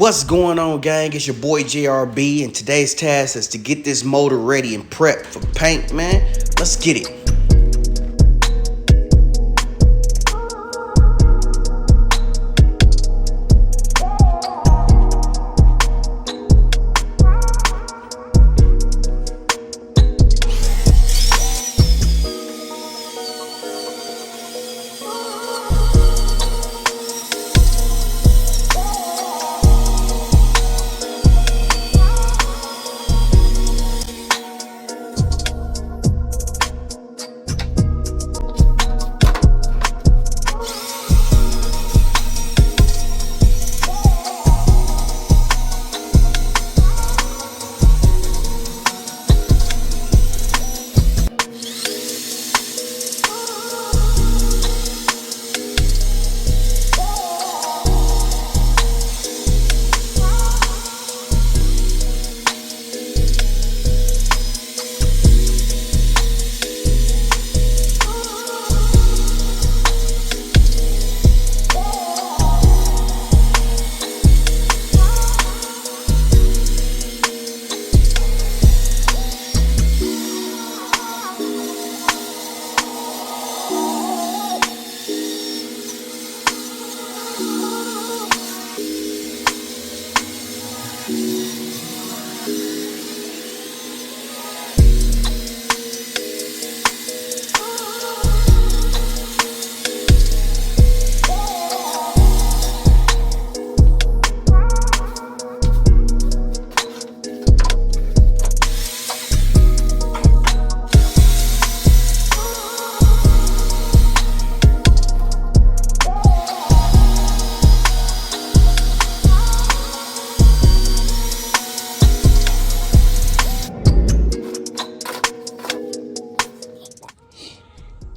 What's going on, gang? It's your boy JRB, and today's task is to get this motor ready and prepped for paint, man. Let's get it.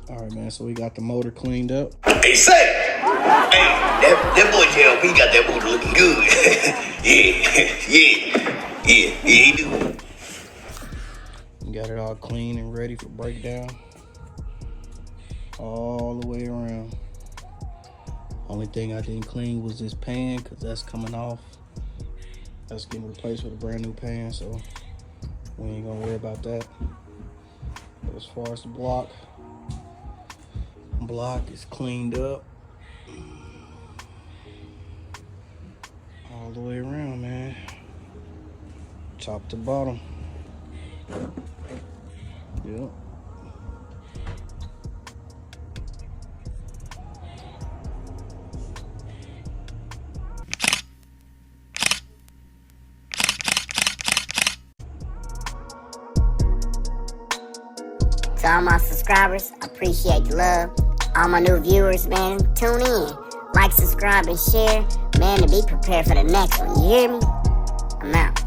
Alright, man, so we got the motor cleaned up. Hey, say! Hey, that boy JLP got that motor looking good. Yeah, he do. We got it all clean and ready for breakdown. All the way around. Only thing I didn't clean was this pan, because that's coming off. That's getting replaced with a brand new pan, so we ain't gonna worry about that. But as far as the block is cleaned up all the way around, man. Top to bottom. Yep. To all my subscribers, I appreciate the love. All my new viewers, man, tune in. Like, subscribe, and share. Man, to be prepared for the next one. You hear me? I'm out.